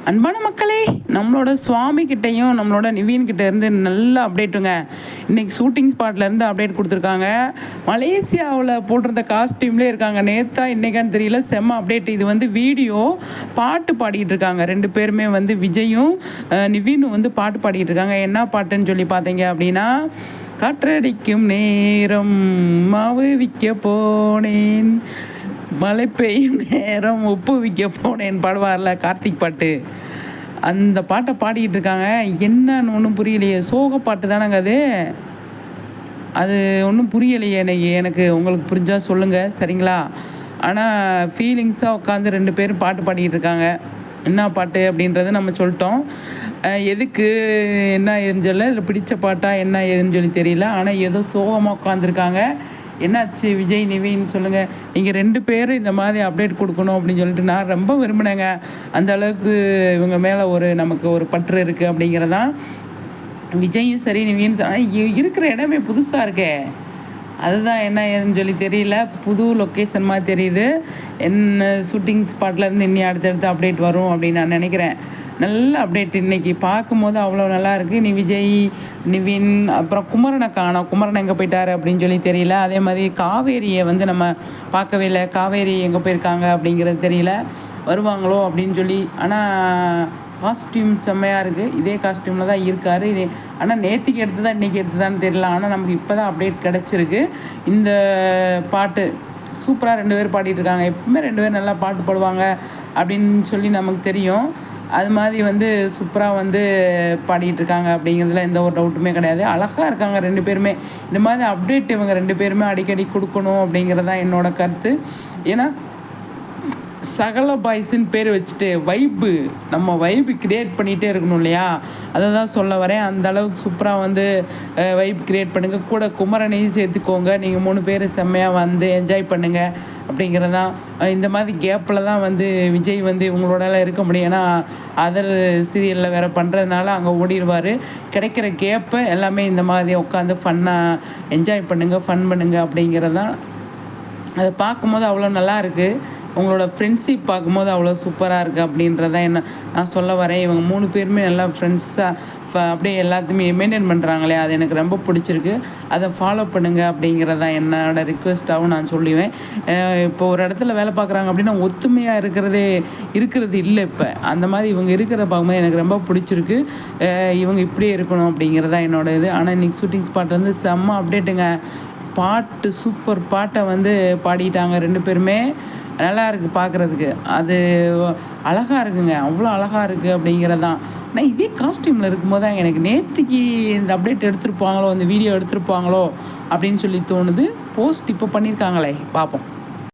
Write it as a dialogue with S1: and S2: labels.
S1: அன்பான மக்களே, நம்மளோட சுவாமி கிட்டேயும் நம்மளோட நிவீன் கிட்ட இருந்து நல்ல அப்டேட்டுங்க. இன்றைக்கி ஷூட்டிங் ஸ்பாட்லேருந்து அப்டேட் கொடுத்துருக்காங்க. மலேசியாவில் போட்டிருந்த காஸ்டியூம்லேயே இருக்காங்க. நேற்றா இன்றைக்கான்னு தெரியல, செம்ம அப்டேட். இது வந்து வீடியோ பாட்டு பாடிட்டு இருக்காங்க. ரெண்டு பேருமே வந்து விஜயும் நிவீனும் வந்து பாட்டு பாடிட்டு இருக்காங்க. என்ன பாட்டுன்னு சொல்லி பார்த்தீங்க அப்படின்னா, காற்றடிக்கும் நேரம் மாவு விற்க போனேன், மழை பெய்யும் நேரம் உப்பு விற்க போனேன் பாடுவார்ல கார்த்திக் பாட்டு, அந்த பாட்டை பாடிக்கிட்டு இருக்காங்க. என்னன்னு ஒன்றும் புரியலையே. சோக பாட்டு தானேங்க அது. அது ஒன்றும் புரியலையே எனக்கு. உங்களுக்கு புரிஞ்சால் சொல்லுங்கள் சரிங்களா. ஆனால் ஃபீலிங்ஸாக உட்காந்து ரெண்டு பேரும் பாட்டு பாடிக்கிட்டு இருக்காங்க. என்ன பாட்டு அப்படின்றத நம்ம சொல்லிட்டோம். எதுக்கு என்ன ஏதுன்னு சொல்ல, இல்லை பிடிச்ச பாட்டா என்ன ஏதுன்னு சொல்லி தெரியல. ஆனால் ஏதோ சோகமாக உட்காந்துருக்காங்க. என்னாச்சு விஜய் நிவீன் சொல்லுங்கள். நீங்கள் ரெண்டு பேரும் இந்த மாதிரி அப்டேட் கொடுக்கணும் அப்படின்னு சொல்லிட்டு நான் ரொம்ப விரும்பினேங்க. அந்த அளவுக்கு இவங்க மேலே நமக்கு ஒரு பற்று இருக்குது அப்படிங்கிறதான். விஜயும் சரி நிவீன் ஆனால் இருக்கிற இடமே புதுசாக இருக்கே. அதுதான் என்ன ஏதுன்னு சொல்லி தெரியல. புது லொக்கேஷன் மாதிரி தெரியுது. என்ன ஷூட்டிங் ஸ்பாட்லேருந்து இன்னி அடுத்தடுத்து அப்டேட் வரும் அப்படின்னு நான் நினைக்கிறேன். நல்ல அப்டேட் இன்றைக்கி பார்க்கும்போது அவ்வளோ நல்லா இருக்குது. விஜய் நிவின் அப்புறம் குமரனை காணோம். குமரன் எங்கே போயிட்டார் அப்படின்னு சொல்லி தெரியல. அதே மாதிரி காவேரியை வந்து நம்ம பார்க்கவே இல்லை. காவேரி எங்கே போயிருக்காங்க அப்படிங்கிறது தெரியல. வருவாங்களோ அப்படின்னு சொல்லி. ஆனால் காஸ்டியூம் செம்மையாக இருக்குது. இதே காஸ்டியூமில் தான் இருக்கார். ஆனால் நேற்றுக்கு எடுத்து தான் இன்றைக்கி எடுத்துதான்னு தெரியல. ஆனால் நமக்கு இப்போ தான் அப்டேட் கிடச்சிருக்கு. இந்த பாட்டு சூப்பராக ரெண்டு பேர் பாடிட்டு இருக்காங்க. எப்பவுமே ரெண்டு பேர் நல்லா பாட்டு பாடுவாங்க அப்படின்னு சொல்லி நமக்கு தெரியும். அது மாதிரி வந்து சூப்பராக வந்து பாடிட்டு இருக்காங்க அப்படிங்கிறதுல எந்த ஒரு டவுட்டுமே கிடையாது. அழகாக இருக்காங்க ரெண்டு பேருமே. இந்த மாதிரி அப்டேட் இவங்க ரெண்டு பேருமே அடிக்கடி கொடுக்கணும் அப்படிங்கிறதான் என்னோடய கருத்து. ஏன்னா சகல பாய்ஸுன்னு பேர் வச்சுட்டு நம்ம வைப்பு க்ரியேட் பண்ணிகிட்டே இருக்கணும் இல்லையா. அதை தான் சொல்ல வரேன். அந்த அளவுக்கு சூப்பராக வந்து வைப் க்ரியேட் பண்ணுங்கள். கூட குமரனையும் சேர்த்துக்கோங்க. நீங்கள் 3 பேர் செம்மையாக வந்து என்ஜாய் பண்ணுங்கள் அப்படிங்கிறதான். இந்த மாதிரி கேப்பில் தான் வந்து விஜய் வந்து இவங்களோடலாம் இருக்க முடியும். ஏன்னா அதர் சீரியலில் வேறு பண்ணுறதுனால அங்கே ஓடிடுவார். கிடைக்கிற கேப்பை எல்லாமே இந்த மாதிரி உட்காந்து ஃபன்னாக என்ஜாய் பண்ணுங்கள், ஃபன் பண்ணுங்கள் அப்படிங்கிறதான். அதை பார்க்கும்போது அவ்வளோ நல்லா இருக்குது. உங்களோட ஃப்ரெண்ட்ஷிப் பார்க்கும்போது அவ்வளோ சூப்பராக இருக்குது அப்படின்றதான் என்ன நான் சொல்ல வரேன். இவங்க 3 பேருமே நல்லா ஃப்ரெண்ட்ஸாக அப்படியே எல்லாத்தையுமே மெயின்டைன் பண்ணுறாங்களே, அது எனக்கு ரொம்ப பிடிச்சிருக்கு. அதை ஃபாலோ பண்ணுங்கள் அப்படிங்கிறதான் என்னோடய ரிக்வெஸ்ட்டாகவும் நான் சொல்லுவேன். இப்போ ஒரு இடத்துல வேலை பார்க்குறாங்க அப்படின்னா ஒத்துமையாக இருக்கிறது இல்லை. இப்போ அந்த மாதிரி இவங்க இருக்கிறத பார்க்கும்போது எனக்கு ரொம்ப பிடிச்சிருக்கு. இவங்க இப்படியே இருக்கணும் அப்படிங்கிறதான் என்னோடய இது. ஆனால் இன்றைக்கி ஷூட்டிங் ஸ்பாட் வந்து செம்ம அப்டேட்டுங்க. பாட்டு சூப்பர் பாட்டை வந்து பாடிட்டாங்க ரெண்டு பேருமே. நல்லா இருக்குது பார்க்குறதுக்கு. அது அழகாக இருக்குங்க. அவ்வளோ அழகாக இருக்குது அப்படிங்கிறதான். ஆனால் இதே காஸ்டியூமில் இருக்கும்போது தான் எனக்கு நேற்றுக்கு இந்த அப்டேட் எடுத்திருப்பாங்களோ, இந்த வீடியோ எடுத்திருப்பாங்களோ அப்படின்னு சொல்லி தோணுது. போஸ்ட் இப்போ பண்ணியிருக்காங்களே, பார்ப்போம்.